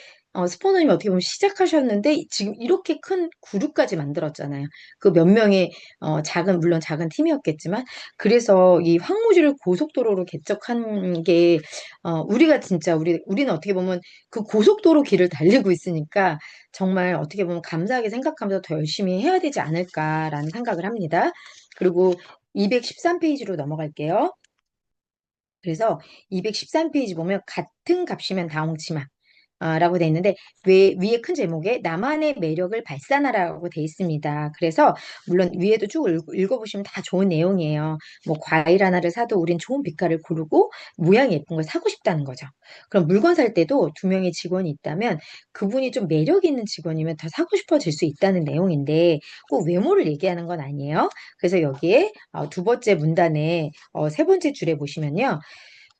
스포너님 어떻게 보면 시작하셨는데 지금 이렇게 큰 그룹까지 만들었잖아요. 그 몇 명의 물론 작은 팀이었겠지만 그래서 이 황무지를 고속도로로 개척한 게 우리가 진짜 우리는 어떻게 보면 그 고속도로 길을 달리고 있으니까 정말 어떻게 보면 감사하게 생각하면서 더 열심히 해야 되지 않을까라는 생각을 합니다. 그리고 213페이지로 넘어갈게요. 그래서 213페이지 보면 같은 값이면 다 엉치마. 라고 돼 있는데 위에 큰 제목에 나만의 매력을 발산하라고 돼 있습니다. 그래서 물론 위에도 쭉 읽어보시면 다 좋은 내용이에요. 과일 하나를 사도 우린 좋은 빛깔을 고르고 모양이 예쁜 걸 사고 싶다는 거죠. 그럼 물건 살 때도 2명의 직원이 있다면 그분이 좀 매력 있는 직원이면 더 사고 싶어질 수 있다는 내용인데 꼭 외모를 얘기하는 건 아니에요. 그래서 여기에 두 번째 문단에 세 번째 줄에 보시면요.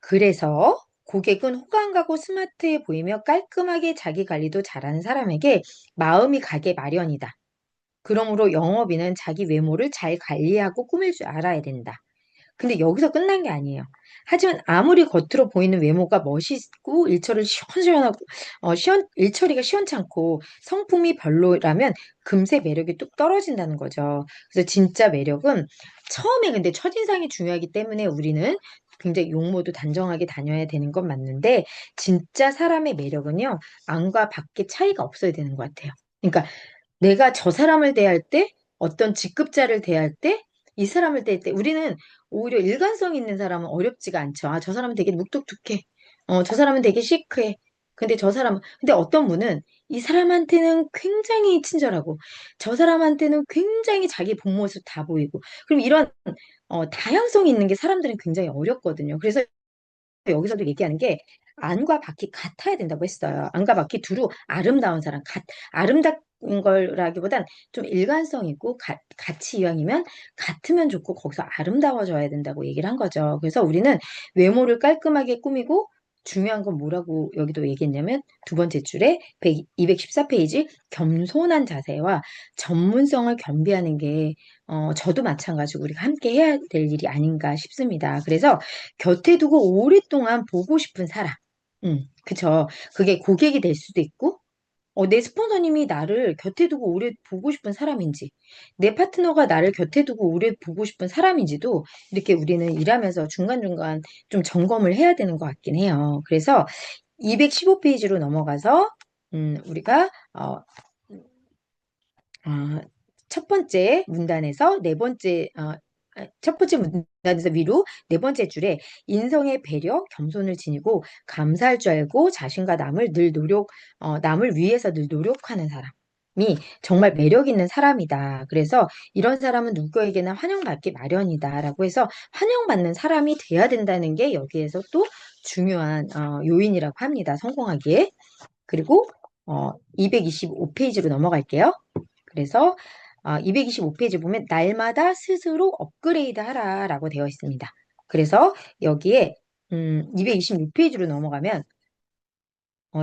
그래서 고객은 호감가고 스마트해 보이며 깔끔하게 자기 관리도 잘하는 사람에게 마음이 가게 마련이다. 그러므로 영업인은 자기 외모를 잘 관리하고 꾸밀 줄 알아야 된다. 근데 여기서 끝난 게 아니에요. 하지만 아무리 겉으로 보이는 외모가 멋있고 일처리를 시원시원하고 일처리가 시원찮고 성품이 별로라면 금세 매력이 뚝 떨어진다는 거죠. 그래서 진짜 매력은 처음에 근데 첫인상이 중요하기 때문에 우리는 굉장히 용모도 단정하게 다녀야 되는 건 맞는데 진짜 사람의 매력은요. 안과 밖에 차이가 없어야 되는 것 같아요. 그러니까 내가 저 사람을 대할 때 어떤 직급자를 대할 때 이 사람을 대할 때 우리는 오히려 일관성 있는 사람은 어렵지가 않죠. 아, 저 사람은 되게 묵뚝뚝해. 저 사람은 되게 시크해. 근데 어떤 분은 이 사람한테는 굉장히 친절하고 저 사람한테는 굉장히 자기 본 모습 다 보이고 그럼 이런 다양성이 있는 게 사람들은 굉장히 어렵거든요. 그래서 여기서도 얘기하는 게 안과 밖이 같아야 된다고 했어요. 안과 밖이 두루 아름다운 사람, 아름다운 거라기보단 좀 일관성 있고 같이 이왕이면 같으면 좋고 거기서 아름다워져야 된다고 얘기를 한 거죠. 그래서 우리는 외모를 깔끔하게 꾸미고 중요한 건 뭐라고 여기도 얘기했냐면 두 번째 줄에 214페이지 겸손한 자세와 전문성을 겸비하는 게 저도 마찬가지고 우리가 함께 해야 될 일이 아닌가 싶습니다. 그래서 곁에 두고 오랫동안 보고 싶은 사람. 그쵸. 그게 고객이 될 수도 있고, 내 스폰서님이 나를 곁에 두고 오래 보고 싶은 사람인지, 내 파트너가 나를 곁에 두고 오래 보고 싶은 사람인지도 이렇게 우리는 일하면서 중간중간 좀 점검을 해야 되는 것 같긴 해요. 그래서 215페이지로 넘어가서, 우리가, 아, 첫 번째 문단에서 네 번째, 첫 번째 문단에서 위로 네 번째 줄에 인성의 배려, 겸손을 지니고 감사할 줄 알고 자신과 남을 위해서 늘 노력하는 사람이 정말 매력 있는 사람이다. 그래서 이런 사람은 누구에게나 환영받기 마련이다라고 해서 환영받는 사람이 돼야 된다는 게 여기에서 또 중요한 요인이라고 합니다. 성공하기에. 그리고 225페이지로 넘어갈게요. 그래서 225페이지 보면 날마다 스스로 업그레이드 하라라고 되어 있습니다. 그래서 여기에 226페이지로 넘어가면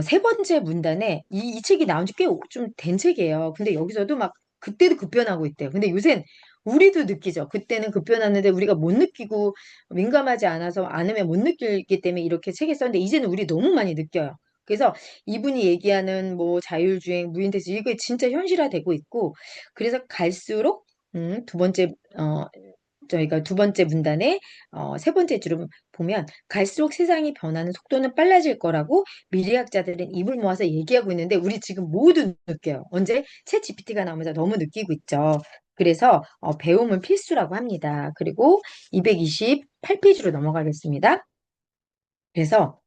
세 번째 문단에 이 책이 나온 지 꽤 좀 된 책이에요. 근데 여기서도 막 그때도 급변하고 있대요. 근데 요샌 우리도 느끼죠. 그때는 급변하는데 우리가 못 느끼고 민감하지 않으면 못 느끼기 때문에 이렇게 책에 썼는데 이제는 우리 너무 많이 느껴요. 그래서 이분이 얘기하는 뭐 자율주행, 무인택시 이게 진짜 현실화되고 있고 그래서 갈수록 두 번째 저희가 두 번째 문단에 세 번째 줄을 보면 갈수록 세상이 변하는 속도는 빨라질 거라고 미래학자들은 입을 모아서 얘기하고 있는데 우리 지금 모두 느껴요. 언제? 챗 GPT가 나오면서 너무 느끼고 있죠. 그래서 배움은 필수라고 합니다. 그리고 228페이지로 넘어가겠습니다. 그래서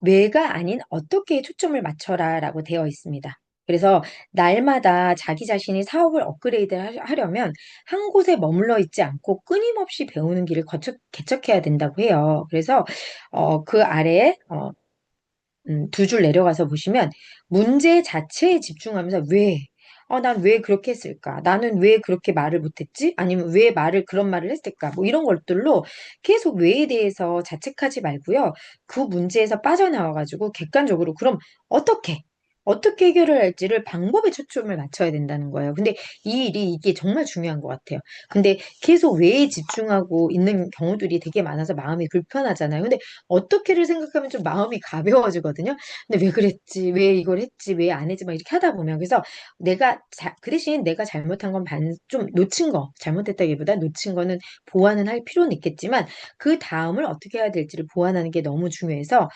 뇌가 아닌 어떻게 초점을 맞춰라라고 되어 있습니다. 그래서 날마다 자기 자신이 사업을 업그레이드 하려면 한 곳에 머물러 있지 않고 끊임없이 배우는 길을 개척해야 된다고 해요. 그래서 그 아래에 두 줄 내려가서 보시면 문제 자체에 집중하면서 왜? 난 왜 그렇게 했을까? 나는 왜 그렇게 말을 못했지? 아니면 왜 그런 말을 했을까? 뭐 이런 것들로 계속 왜에 대해서 자책하지 말고요. 그 문제에서 빠져나와가지고 객관적으로 그럼 어떻게? 어떻게 해결을 할지를 방법에 초점을 맞춰야 된다는 거예요. 근데 이 일이 이게 정말 중요한 것 같아요. 근데 계속 왜에 집중하고 있는 경우들이 되게 많아서 마음이 불편하잖아요. 근데 어떻게를 생각하면 좀 마음이 가벼워지거든요. 근데 왜 그랬지? 왜 이걸 했지? 왜 안 했지? 막 이렇게 하다 보면. 그래서 그 대신 내가 잘못한 건 좀 놓친 거, 잘못했다기보다 놓친 거는 보완은 할 필요는 있겠지만 그 다음을 어떻게 해야 될지를 보완하는 게 너무 중요해서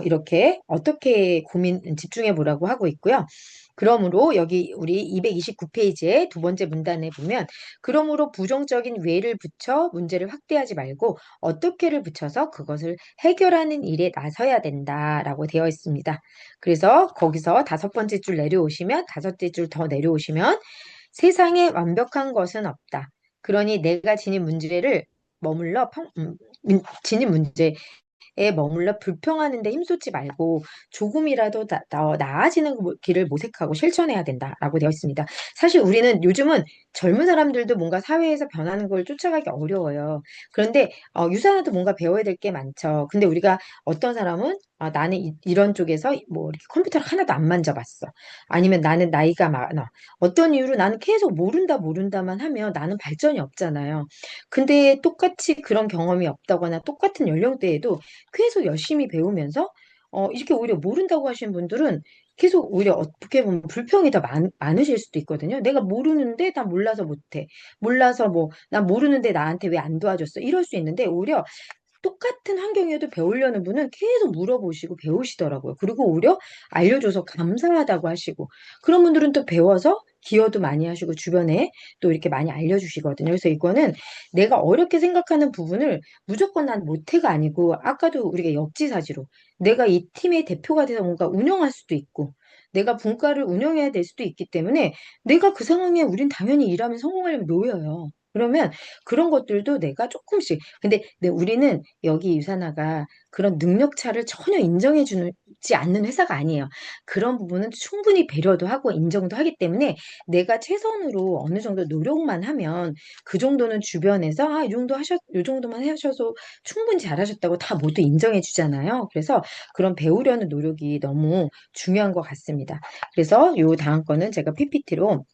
이렇게 어떻게 집중해 보라고 하고 있고요. 그러므로 여기 우리 229페이지의 두 번째 문단에 보면 그러므로 부정적인 왜를 붙여 문제를 확대하지 말고 어떻게를 붙여서 그것을 해결하는 일에 나서야 된다라고 되어 있습니다. 그래서 거기서 다섯 번째 줄 내려오시면 다섯째 줄 더 내려오시면 세상에 완벽한 것은 없다. 그러니 내가 지닌 문제에 머물러 불평하는 데 힘쏟지 말고 조금이라도 나아지는 길을 모색하고 실천해야 된다라고 되어 있습니다. 사실 우리는 요즘은 젊은 사람들도 뭔가 사회에서 변하는 걸 쫓아가기 어려워요. 그런데 유산화도 뭔가 배워야 될 게 많죠. 근데 우리가 어떤 사람은 나는 이런 쪽에서 뭐 이렇게 컴퓨터를 하나도 안 만져봤어. 아니면 나는 나이가 많아. 어떤 이유로 나는 계속 모른다만 하면 나는 발전이 없잖아요. 근데 똑같이 그런 경험이 없다거나 똑같은 연령대에도 계속 열심히 배우면서 이렇게 오히려 모른다고 하시는 분들은 계속 오히려 어떻게 보면 불평이 더 많으실 수도 있거든요. 내가 모르는데 나 몰라서 못해. 몰라서 뭐, 나 모르는데 나한테 왜 안 도와줬어? 이럴 수 있는데 오히려 똑같은 환경이어도 배우려는 분은 계속 물어보시고 배우시더라고요. 그리고 오히려 알려줘서 감사하다고 하시고 그런 분들은 또 배워서 기여도 많이 하시고 주변에 또 이렇게 많이 알려주시거든요. 그래서 이거는 내가 어렵게 생각하는 부분을 무조건 난 못해가 아니고 아까도 우리가 역지사지로 내가 이 팀의 대표가 돼서 뭔가 운영할 수도 있고 내가 분과를 운영해야 될 수도 있기 때문에 내가 그 상황에 우린 당연히 일하면 성공하려면 놓여요. 그러면 그런 것들도 내가 조금씩 근데 우리는 여기 유사나가 그런 능력차를 전혀 인정해 주지 않는 회사가 아니에요. 그런 부분은 충분히 배려도 하고 인정도 하기 때문에 내가 최선으로 어느 정도 노력만 하면 그 정도는 주변에서 이 정도만 하셔서 충분히 잘하셨다고 다 모두 인정해 주잖아요. 그래서 그런 배우려는 노력이 너무 중요한 것 같습니다. 그래서 요 다음 거는 제가 PPT로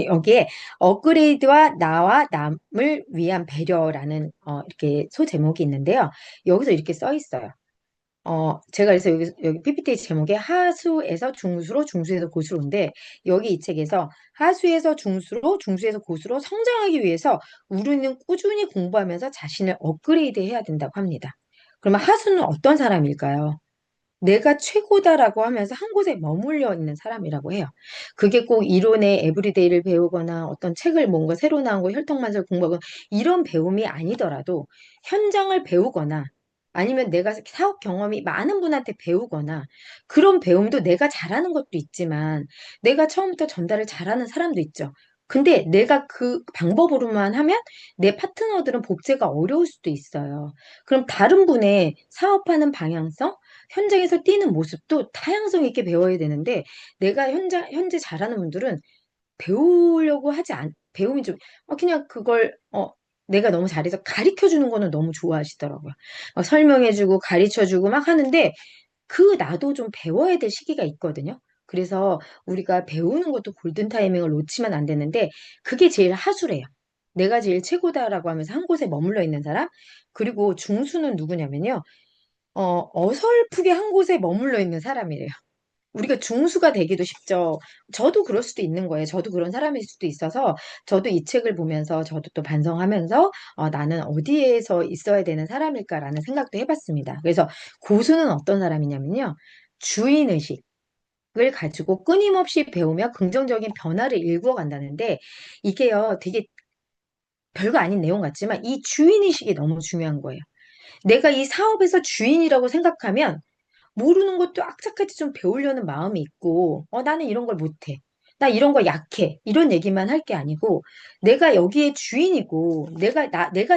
여기에 업그레이드와 나와 남을 위한 배려라는 이렇게 소제목이 있는데요. 여기서 이렇게 써 있어요. 제가 그래서 여기 PPT 제목에 하수에서 중수로, 중수에서 고수로인데 여기 이 책에서 하수에서 중수로, 중수에서 고수로 성장하기 위해서 우리는 꾸준히 공부하면서 자신을 업그레이드 해야 된다고 합니다. 그러면 하수는 어떤 사람일까요? 내가 최고다라고 하면서 한 곳에 머물러 있는 사람이라고 해요. 그게 꼭 이론의 에브리데이를 배우거나 어떤 책을 뭔가 새로 나온 거 혈통만을 공부하고 이런 배움이 아니더라도 현장을 배우거나 아니면 내가 사업 경험이 많은 분한테 배우거나 그런 배움도 내가 잘하는 것도 있지만 내가 처음부터 전달을 잘하는 사람도 있죠. 근데 내가 그 방법으로만 하면 내 파트너들은 복제가 어려울 수도 있어요. 그럼 다른 분의 사업하는 방향성, 현장에서 뛰는 모습도 다양성 있게 배워야 되는데 내가 현재 잘하는 분들은 배우려고 배움이 좀 그냥 그걸 내가 너무 잘해서 가르쳐 주는 거는 너무 좋아하시더라고요. 설명해 주고 가르쳐 주고 막 하는데 나도 좀 배워야 될 시기가 있거든요. 그래서 우리가 배우는 것도 골든 타이밍을 놓치면 안 되는데 그게 제일 하수래요. 내가 제일 최고다라고 하면서 한 곳에 머물러 있는 사람. 그리고 중수는 누구냐면요. 어설프게 한 곳에 머물러 있는 사람이래요. 우리가 중수가 되기도 쉽죠. 저도 그럴 수도 있는 거예요. 저도 그런 사람일 수도 있어서 저도 이 책을 보면서 저도 또 반성하면서 나는 어디에서 있어야 되는 사람일까라는 생각도 해봤습니다. 그래서 고수는 어떤 사람이냐면요. 주인의식을 가지고 끊임없이 배우며 긍정적인 변화를 일구어 간다는데 이게요 되게 별거 아닌 내용 같지만 이 주인의식이 너무 중요한 거예요. 내가 이 사업에서 주인이라고 생각하면 모르는 것도 악착같이 좀 배우려는 마음이 있고, 나는 이런 걸 못해. 나 이런 거 약해. 이런 얘기만 할 게 아니고, 내가 여기에 주인이고, 내가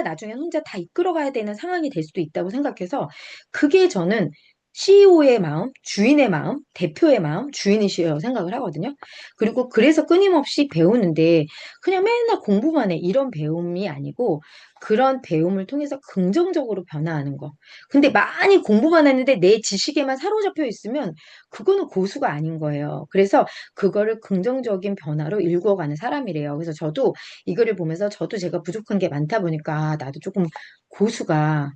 나중에 혼자 다 이끌어가야 되는 상황이 될 수도 있다고 생각해서, 그게 저는 CEO의 마음, 주인의 마음, 대표의 마음, 주인이시라고 생각을 하거든요. 그리고 그래서 끊임없이 배우는데, 그냥 맨날 공부만 해. 이런 배움이 아니고, 그런 배움을 통해서 긍정적으로 변화하는 거. 근데 많이 공부만 했는데 내 지식에만 사로잡혀 있으면 그거는 고수가 아닌 거예요. 그래서 그거를 긍정적인 변화로 일구어가는 사람이래요. 그래서 저도 이거를 보면서 저도 제가 부족한 게 많다 보니까 나도 조금 고수가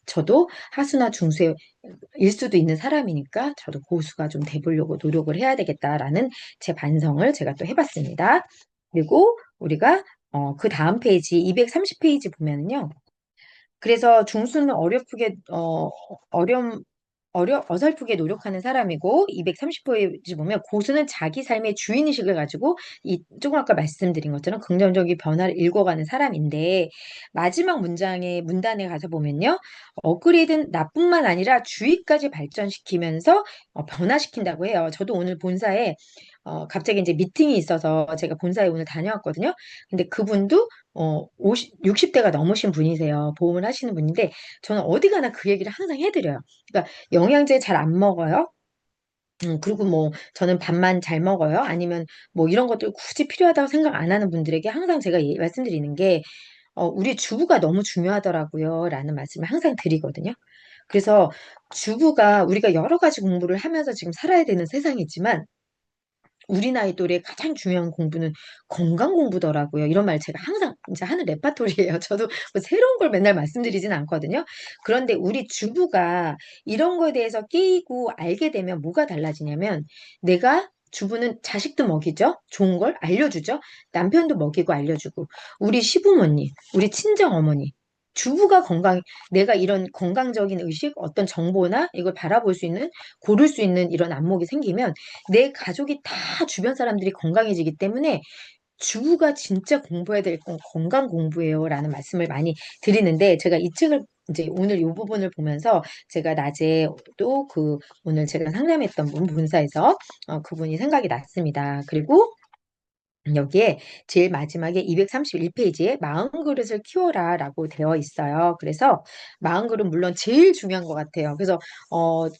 저도 하수나 중수일 수도 있는 사람이니까 저도 고수가 좀 돼보려고 노력을 해야 되겠다라는 제 반성을 제가 또 해봤습니다. 그리고 우리가 그 다음 페이지 230페이지 보면은요. 그래서 중수는 어설프게 노력하는 사람이고, 230페이지 보면 고수는 자기 삶의 주인의식을 가지고, 조금 아까 말씀드린 것처럼 긍정적인 변화를 일궈가는 사람인데, 마지막 문단에 가서 보면요. 업그레이드는 나뿐만 아니라 주위까지 발전시키면서 변화시킨다고 해요. 저도 오늘 본사에 갑자기 이제 미팅이 있어서 제가 본사에 오늘 다녀왔거든요. 근데 그분도 60대가 넘으신 분이세요. 보험을 하시는 분인데, 저는 어디 가나 그 얘기를 항상 해드려요. 그러니까 영양제 잘 안 먹어요. 그리고 뭐 저는 밥만 잘 먹어요. 아니면 뭐 이런 것들 굳이 필요하다고 생각 안 하는 분들에게 항상 제가 말씀드리는 게 우리 주부가 너무 중요하더라고요. 라는 말씀을 항상 드리거든요. 그래서 주부가 우리가 여러 가지 공부를 하면서 지금 살아야 되는 세상이지만 우리 나이 또래 가장 중요한 공부는 건강 공부더라고요. 이런 말 제가 항상 이제 하는 레파토리예요. 저도 뭐 새로운 걸 맨날 말씀드리진 않거든요. 그런데 우리 주부가 이런 거에 대해서 끼고 알게 되면 뭐가 달라지냐면 내가 주부는 자식도 먹이죠. 좋은 걸 알려주죠. 남편도 먹이고 알려주고 우리 시부모님, 우리 친정 어머니 주부가 내가 이런 건강적인 의식, 어떤 정보나 이걸 바라볼 수 있는, 고를 수 있는 이런 안목이 생기면 내 가족이 다 주변 사람들이 건강해지기 때문에 주부가 진짜 공부해야 될 건 건강 공부예요라는 말씀을 많이 드리는데 제가 이 책을 이제 오늘 이 부분을 보면서 제가 낮에 또 오늘 제가 상담했던 분 본사에서 그분이 생각이 났습니다. 그리고 여기에 제일 마지막에 231페이지에 마음 그릇을 키워라라고 되어 있어요. 그래서 마음 그릇 물론 제일 중요한 것 같아요. 그래서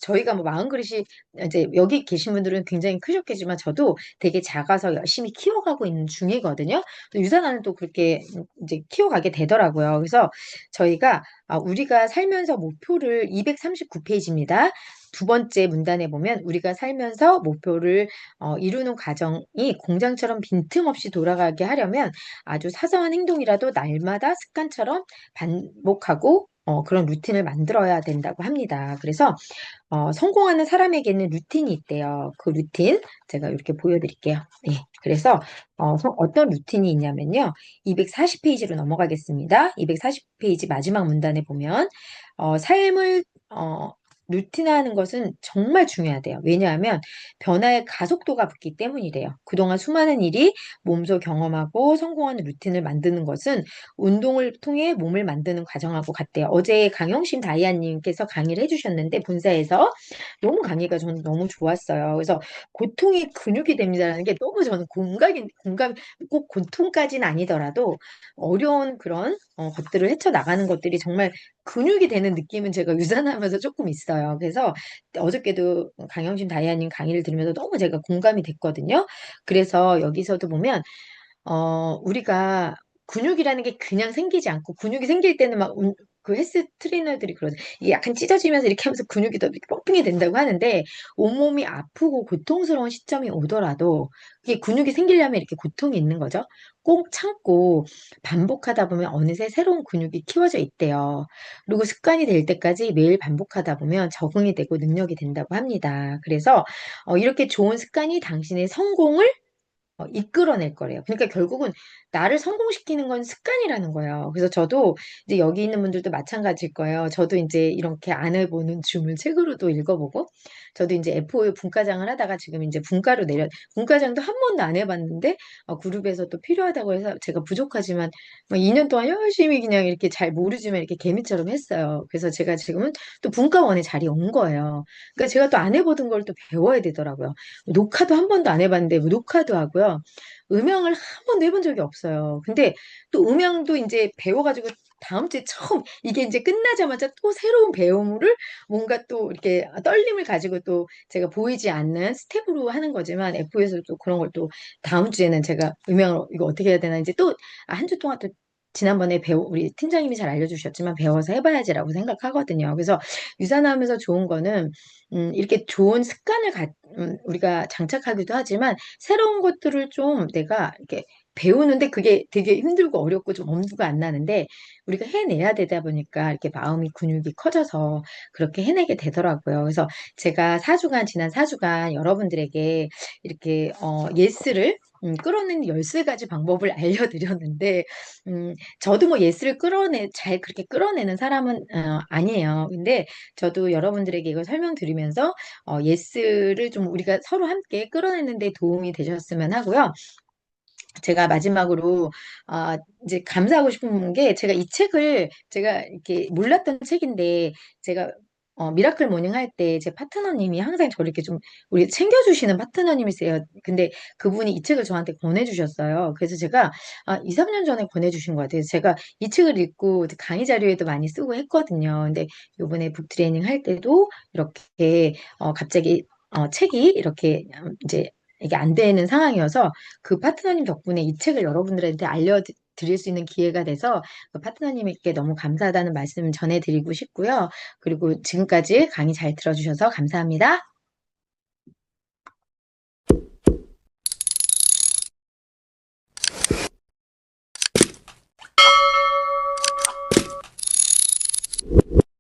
저희가 뭐 마음 그릇이 이제 여기 계신 분들은 굉장히 크셨겠지만 저도 되게 작아서 열심히 키워가고 있는 중이거든요. 또 유산하는 또 그렇게 이제 키워가게 되더라고요. 그래서 저희가 우리가 살면서 목표를 239페이지입니다. 두 번째 문단에 보면 우리가 살면서 목표를 이루는 과정이 공장처럼 빈틈없이 돌아가게 하려면 아주 사소한 행동이라도 날마다 습관처럼 반복하고 그런 루틴을 만들어야 된다고 합니다. 그래서 성공하는 사람에게는 루틴이 있대요. 그 루틴 제가 이렇게 보여드릴게요. 네, 그래서 어떤 루틴이 있냐면요. 240페이지로 넘어가겠습니다. 240페이지 마지막 문단에 보면 삶을 루틴화하는 것은 정말 중요하대요. 왜냐하면 변화의 가속도가 붙기 때문이래요. 그동안 수많은 일이 몸소 경험하고 성공하는 루틴을 만드는 것은 운동을 통해 몸을 만드는 과정하고 같대요. 어제 강영심 다이아님께서 강의를 해주셨는데 본사에서 너무 강의가 저는 너무 좋았어요. 그래서 고통이 근육이 됩니다라는 게 너무 저는 공감, 꼭 고통까지는 아니더라도 어려운 그런 것들을 헤쳐나가는 것들이 정말 근육이 되는 느낌은 제가 유산하면서 조금 있어요. 그래서 어저께도 강영심 다이아님 강의를 들으면서 너무 제가 공감이 됐거든요. 그래서 여기서도 보면 우리가 근육이라는 게 그냥 생기지 않고 근육이 생길 때는 그 헬스 트레이너들이 그러죠. 이게 약간 찢어지면서 이렇게 하면서 근육이 더 이렇게 뻥뻥이 된다고 하는데 온몸이 아프고 고통스러운 시점이 오더라도 이게 근육이 생기려면 이렇게 고통이 있는 거죠. 꼭 참고 반복하다 보면 어느새 새로운 근육이 키워져 있대요. 그리고 습관이 될 때까지 매일 반복하다 보면 적응이 되고 능력이 된다고 합니다. 그래서 이렇게 좋은 습관이 당신의 성공을 이끌어낼 거래요. 그러니까 결국은 나를 성공시키는 건 습관이라는 거예요. 그래서 저도 이제 여기 있는 분들도 마찬가지일 거예요. 저도 이제 이렇게 안 해보는 줌을 책으로도 읽어보고, 저도 이제 FOU 분과장을 하다가 지금 이제 분과장도 한 번도 안 해봤는데, 그룹에서 또 필요하다고 해서 제가 부족하지만, 2년 동안 열심히 그냥 이렇게 잘 모르지만 이렇게 개미처럼 했어요. 그래서 제가 지금은 또 분과원에 자리에 온 거예요. 그러니까 제가 또 안 해보던 걸 또 배워야 되더라고요. 녹화도 한 번도 안 해봤는데, 뭐 녹화도 하고요. 음영을 한 번도 해본 적이 없어요. 근데 또 음영도 이제 배워가지고 다음 주에 처음 이게 이제 끝나자마자 또 새로운 배우를 뭔가 또 이렇게 떨림을 가지고 또 제가 보이지 않는 스텝으로 하는 거지만 F에서 또 그런 걸 또 다음 주에는 제가 음영을 이거 어떻게 해야 되나 이제 또 한 주 동안 또 지난번에 우리 팀장님이 잘 알려주셨지만 배워서 해봐야지라고 생각하거든요. 그래서 유산하면서 좋은 거는 이렇게 좋은 우리가 장착하기도 하지만 새로운 것들을 좀 내가 이렇게 배우는데 그게 되게 힘들고 어렵고 좀 엄두가 안 나는데 우리가 해내야 되다 보니까 이렇게 마음이 근육이 커져서 그렇게 해내게 되더라고요. 그래서 제가 지난 4주간 여러분들에게 이렇게 예스를 끌어내는 13가지 방법을 알려드렸는데, 저도 뭐 예스를 잘 그렇게 끌어내는 사람은 아니에요. 근데 저도 여러분들에게 이걸 설명드리면서 예스를 좀 우리가 서로 함께 끌어내는 데 도움이 되셨으면 하고요. 제가 마지막으로 이제 감사하고 싶은 게 제가 이 책을 제가 이렇게 몰랐던 책인데 제가 미라클 모닝 할 때 제 파트너님이 항상 저를 이렇게 좀 우리 챙겨주시는 파트너님이세요. 근데 그분이 이 책을 저한테 권해주셨어요. 그래서 제가 2, 3년 전에 권해주신 것 같아요. 제가 이 책을 읽고 강의 자료에도 많이 쓰고 했거든요. 근데 요번에 북트레이닝 할 때도 이렇게 갑자기 책이 이렇게 이제 이게 안 되는 상황이어서 그 파트너님 덕분에 이 책을 여러분들한테 드릴 수 있는 기회가 돼서 그 파트너님께 너무 감사하다는 말씀 전해드리고 싶고요. 그리고 지금까지 강의 잘 들어주셔서 감사합니다.